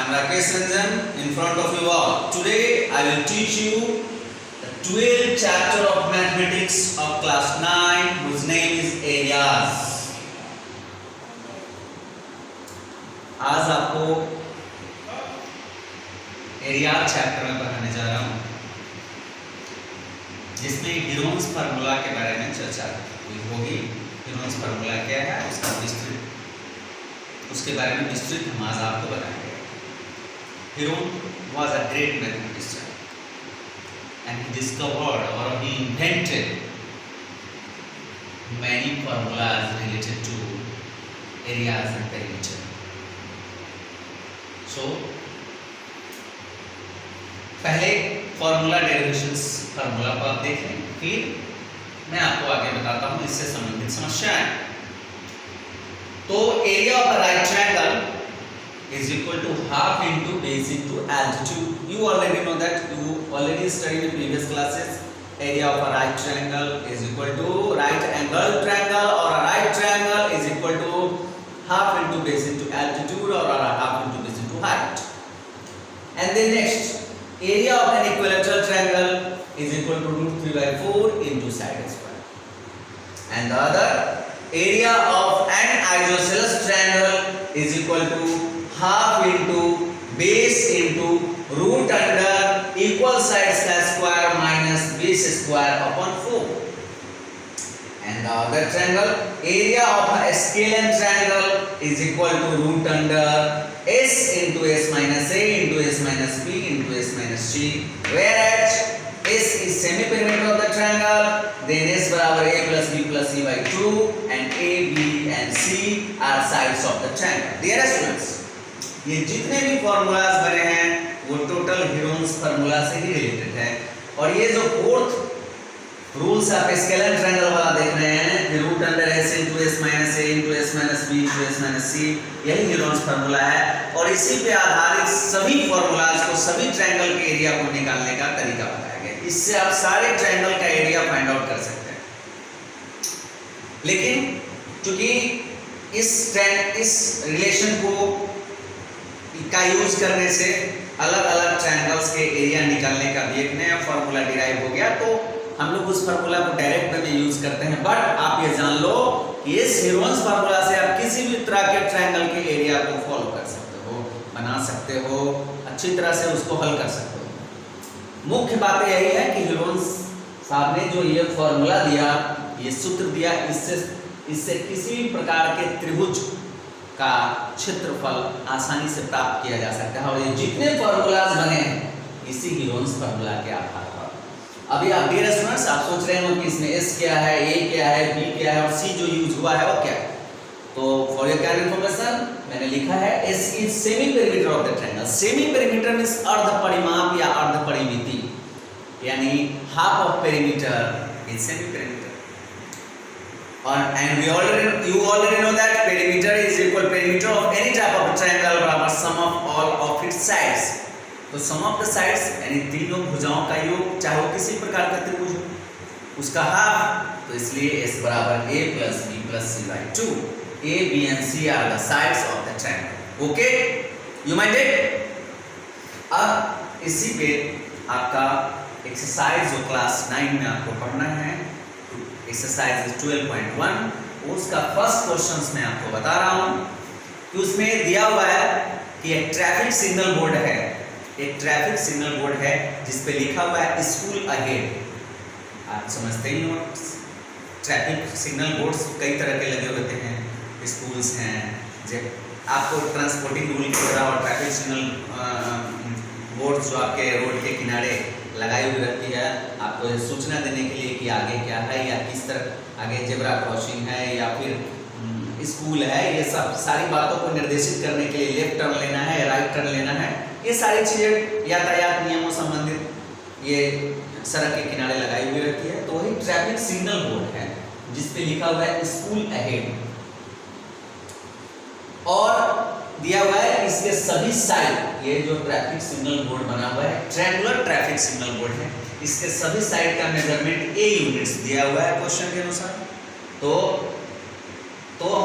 am Rakesh Ranjan in front of you all. Today I will teach you the 12th chapter of mathematics of class 9 whose name is areas. आज आपको area chapter में पढ़ाने जा रहा हूँ जिसमें Heron's formula के बारे में चर्चा होगी। हीरोन्स फार्मूला क्या है उसके बारे में विस्तृत हम आज आपको बताएंगे। Heron was a great mathematician and he discovered or he invented many formulas related to areas and perimeter. So पहले फॉर्मूला डेरिवेशंस फार्मूला को आप देख लें, फिर मैं आपको आगे बताता हूँ इससे संबंधित समस्याएं। तो area of a right triangle is equal to half into base into altitude. You already know that, you already studied in previous classes. Area of a right triangle is equal to right angle triangle, or a right triangle is equal to half into base into altitude, or a half into base into height. And then next, area of an equilateral triangle is equal to root 3 by 4 into side square. And the other, area of an isosceles triangle is equal to half into base into root under equal sides square minus base square upon 4. And the other triangle, area of a scalene triangle is equal to root under s into s minus a into s minus b into s minus c, whereas s is semi-perimeter of the triangle, then s barabar a plus b plus c by 2, and a, b and c are sides of the triangle. Dear students, ये जितने भी formulas बने हैं वो total Heron's formula से ही related है। और ये जो फोर्थ रूल्स आप स्केलर ट्रायंगल वाला देख रहे हैं, root under s into s minus a into s minus b into s minus c, यही हीरोन्स फार्मूला है। और इसी पे आधारित सभी फॉर्मूलाज को, सभी ट्रायंगल के एरिया को निकालने का तरीका बताया गया। इससे आप सारे ट्रायंगल का एरिया फाइंड आउट कर सकते हैं। लेकिन चूंकि इस रिलेशन को का यूज करने से अलग अलग ट्रायंगल्स के एरिया निकालने का भी एक नया फार्मूला डिराइव हो गया, तो हम लोग उस फार्मूला को डायरेक्ट वे में यूज करते हैं। बट आप ये जान लो कि इस हीरोन्स फार्मूला से आप किसी भी तरह के ट्रायंगल के एरिया को फॉलो कर सकते हो, बना सकते हो, अच्छी तरह से उसको हल कर सकते हो। मुख्य बात यही है कि हीरोन्स साहब ने जो ये फार्मूला दिया, ये सूत्र दिया, इससे किसी भी प्रकार के त्रिभुज का क्षेत्रफल आसानी से प्राप्त किया जा सकता है। और ये जितने फॉर्मूलाज बने हैं इसी हीरोन्स फार्मूला के आधार पर। अभी आप डियर स्टूडेंट्स, आप सोच रहे हो कि इसमें s क्या है, a क्या है, b क्या है, और c जो यूज हुआ है वो क्या है। तो फॉर योर काइंड इंफॉर्मेशन मैंने लिखा है s is semi perimeter of the triangle. Semi perimeter means अर्ध परिमाप या अर्ध परिमिति, यानी half of perimeter is semi perimeter. And you already know that perimeter is equal perimeter of any type of triangle बराबर sum of all of its sides। तो sum of the sides यानी तीनों भुजाओं का योग, चाहे वो किसी प्रकार का त्रिभुज हो, उसका हाफ, तो इसलिए s बराबर a plus b plus c by 2। a, b and c are the sides of the triangle। Okay, you might take। अब इसी पे आपका एक्सरसाइज जो क्लास 9 में आपको पढ़ना है, एक्सरसाइज 12.1, उसका फर्स्ट क्वेश्चन मैं आपको बता रहा हूं कि उसमें दिया हुआ है कि एक ट्रैफिक सिग्नल बोर्ड है, एक ट्रैफिक सिग्नल बोर्ड है जिस पे लिखा हुआ है स्कूल अहेड। आप समझते ही हो ट्रैफिक सिग्नल बोर्ड्स कई तरह के लगे होते हैं, स्कूल्स हैं, जब आपको ट्रांसपोर्टिंग रूल की तरह, और ट्रैफिक सिग्नल बोर्ड जो आपके रोड के किनारे लगाई हुई रहती है आपको सूचना देने के लिए कि आगे क्या है, या किस तरह आगे जेब्रा क्रॉसिंग है या फिर स्कूल है, ये सब सारी बातों को निर्देशित करने के लिए लेफ्ट टर्न लेना है, राइट टर्न लेना है, ये सारी चीज़ें यातायात नियमों संबंधित ये सड़क के किनारे लगाई हुई रहती है। तो वही ट्रैफिक सिग्नल बोर्ड है जिसपे लिखा हुआ है स्कूल अहेड, और दिया हुआ है इसके सभी साइड, ये जो ट्रैफिक सिग्नल बोर्ड बना हुआ है ट्रायंगुलर ट्रैफिक सिग्नल बोर्ड है, इसके सभी साइड का मेजरमेंट a यूनिट्स दिया हुआ है क्वेश्चन के अनुसार। तो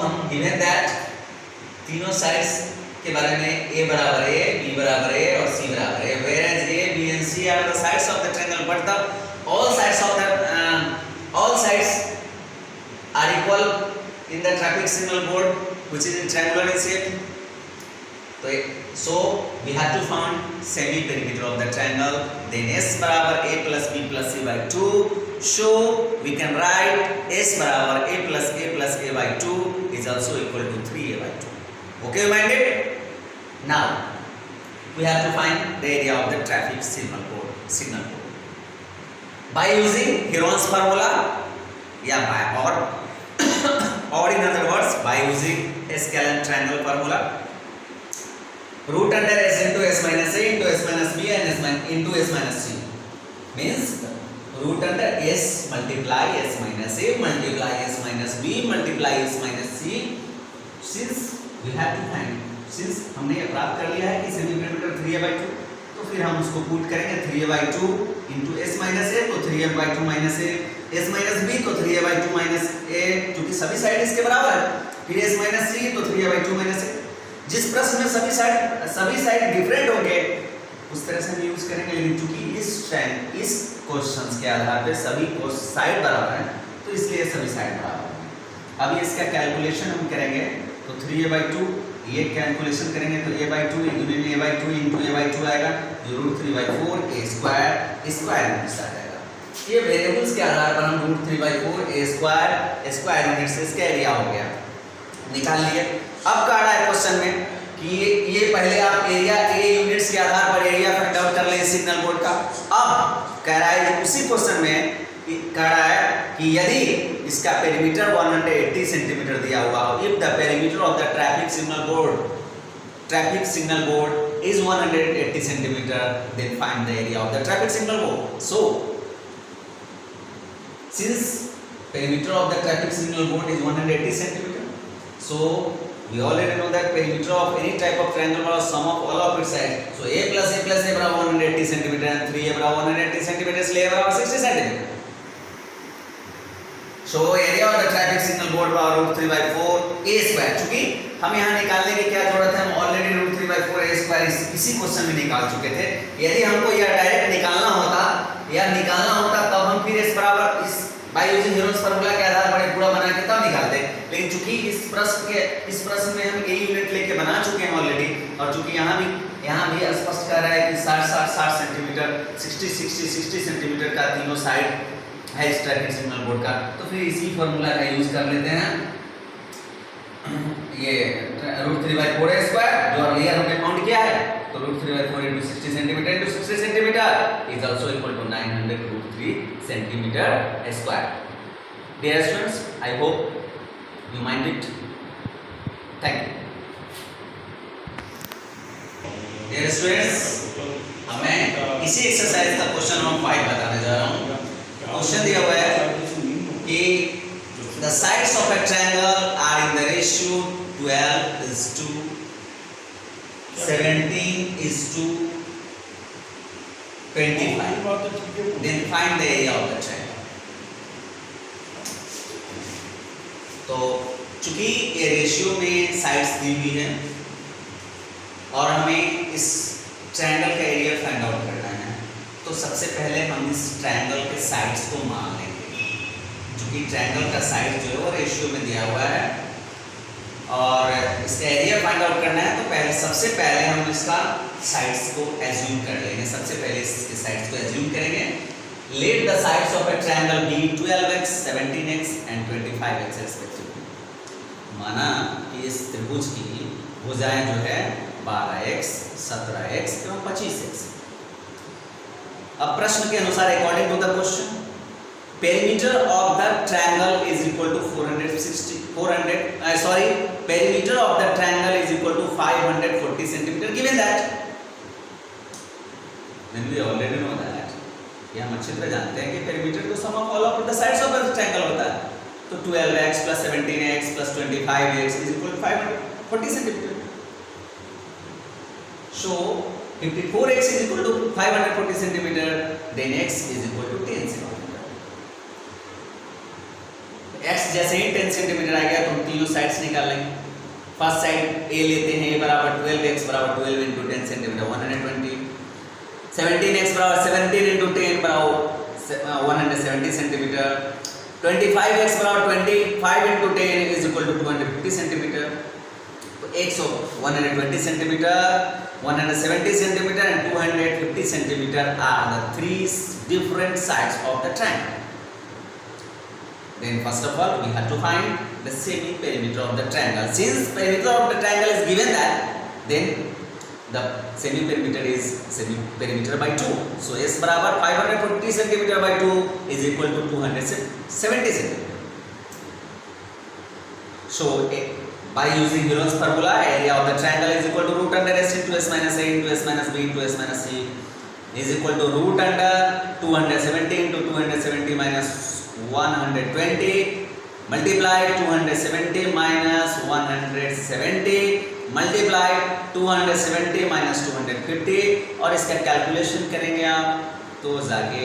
हम गिवन दैट तीनों साइड्स के बारे में a बराबर a, b बराबर a और c बराबर a, whereas a, b and c are the sides of the triangle, but the all sides are equal in the traffic signal board which is in triangular in shape. So we have to find semi perimeter of the triangle. Then s बराबर a plus b plus c by 2. So we can write s बराबर a plus a by 2 is also equal to 3a by 2. Okay, minded? Now we have to find the area of the traffic signal board. By using Heron's formula, or in other words, by using Scalene triangle formula. Root under s into s minus a into s minus b and into s minus c means root under s multiply s minus a multiply s minus b multiply s minus c. Since हमने ये प्राप्त कर लिया है कि semi perimeter 3a/2, तो फिर हम उसको पुट करेंगे 3a/2 into s minus a, तो 3a/2 minus a, s minus b तो 3a/2 minus a, क्योंकि सभी साइड इसके बराबर है, फिर s minus c तो 3a/2 minus a. जिस प्रश्न में सभी साइड डिफरेंट होंगे उस तरह से हम यूज करेंगे, लेकिन चूंकि इस क्वेश्चंस के आधार पे सभी साइड बराबर हैं तो इसलिए सभी साइड बराबर हैं. अब इसका कैलकुलेशन हम करेंगे तो 3a/2 ये कैलकुलेशन करेंगे तो a/2 into a/2 आएगा जो √3/4 a स्क्वायर यूनिट्स आ जाएगा. ये वेरिएबल्स के आधार पर हम √3/4 a स्क्वायर यूनिट्स से इसका एरिया हो गया, निकाल लिए. अब कह रहा है क्वेश्चन में कि ये पहले आप एरिया a यूनिट्स के आधार पर एरिया फाइंड आउट कर ले सिग्नल बोर्ड का. अब कह रहा है उसी क्वेश्चन में कह रहा है कि यदि इसका पेरीमीटर 180 सेंटीमीटर दिया हुआ हो, if the perimeter of the traffic signal board is 180 centimetre, then find the area of the traffic signal board. So since perimeter of the traffic signal board is 180 centimetre, so we already know that perimeter of any type of triangle or sum of all of its sides. So a plus a बराबर 180 centimetre and 3a बराबर 180 centimetre, इसलिए a बराबर 60 centimetre. So area of the traffic signal board बराबर √3/4 a square. चूंकि हम यहाँ निकालने की क्या जरूरत है, हम ऑलरेडी √3/4 a स्क्वायर इसी क्वेश्चन में निकाल चुके थे. यदि हमको यह डायरेक्ट निकालना होता तब हम फिर इस बराबर इस बाय यूजिंग हेरोन्स फार्मूला के आधार पर पूरा बना के तब निकालते. लेकिन चूंकि इस प्रश्न में हम a यूनिट लेके बना चुके हैं ऑलरेडी, और चूंकि यहाँ भी स्पष्ट कर रहा है कि 60 सेंटीमीटर 60 सेंटीमीटर का तीनों साइड है इस ट्रैफिक सिग्नल बोर्ड का, तो फिर इसी फार्मूला का यूज कर लेते हैं. ये √3/4 a स्क्वायर जो अर्लियर हमने फाउंड किया है, तो √3/4 into 60 centimetre into 60 centimetre is also equal to 900 √3 centimetre square. Dear students, I hope you mind it. Thank you. Dear students, हमें इसी एक्सरसाइज का क्वेश्चन नंबर 5 बताने जा रहा हूँ. क्वेश्चन दिया हुआ है कि the sides of a triangle are in the ratio 12:17:2. Then find the area of the triangle. तो चूंकि ये रेशियो में साइड्स दी हुई है और हमें इस ट्रायंगल का एरिया फाइंड आउट करना है, तो सबसे पहले हम इस ट्रायंगल के साइड्स को मान लेंगे. चूंकि ट्रायंगल का साइड जो है वो रेशियो में दिया हुआ है और इसका एरिया फाइंड आउट करना है, तो सबसे पहले हम इसका साइड्स को एज्यूम कर लेंगे. सबसे पहले इसके साइड्स को एज्यूम करेंगे. Let the sides of a triangle be 12x, 17x and 25x respectively. माना कि इस त्रिभुज की भुजाएं जो है 12x, 17x एवं 25x. अब प्रश्न के अनुसार according to the question perimeter of the triangle is equal to perimeter of the triangle is equal to 540 centimeter. Given that, then we already know that, ये हम अच्छी तरह जानते हैं कि perimeter को sum of all of the sides of the triangle होता है. तो 12x plus 17x plus 25x is equal to 540 centimeter. So 54x is equal to 540 centimeter, then x is equal to 10 centimeter. x जैसे ही 10 centimetre आ गया तो हम तीनों sides निकाल लेंगे. फर्स्ट साइड ए लेते हैं, ए बराबर 12, x बराबर 12 इंटू 10 सेंटीमीटर 120, 17x बराबर 17 इंटू 10 बराबर 170 सेंटीमीटर, 25x बराबर 25 into 10 is equal to 250 centimetre. तो x 120 centimetre, 170 centimetre and 250 centimetre are the three different sides of the triangle. Then first of all we have to find the semi perimeter of the triangle. Since perimeter of the triangle is given that, then the semi perimeter is semi perimeter by 2. So s बराबर 540 centimetre by 2 is equal to 270 centimetre. So by using Heron's formula, area of the triangle is equal to root under s into s minus a into s minus b into s minus c is equal to root under 270 into 270 minus 120 multiplied 270 minus 170 multiplied 270 minus 250 और इसका calculation करेंगे आप तो जाके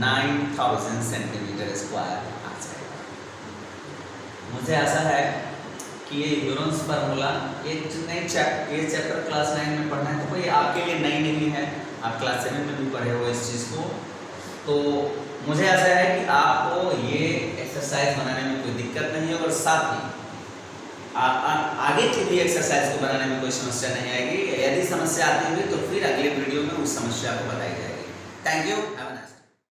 9000 centimetre square आ जाएगा। मुझे आशा है कि ये ह्यूरन्स फार्मूला ये चैप्टर क्लास 9 में पढ़ना है तो कोई आपके लिए नई नहीं है, आप क्लास 7 में भी पढ़े हो इस चीज़ को। तो मुझे ऐसा है कि आपको ये एक्सरसाइज बनाने में कोई दिक्कत नहीं है और साथ ही आगे की भी एक्सरसाइज को बनाने में कोई समस्या नहीं आएगी। यदि समस्या आती हुई तो फिर अगले वीडियो में उस समस्या को बताई जाएगी। Thank you.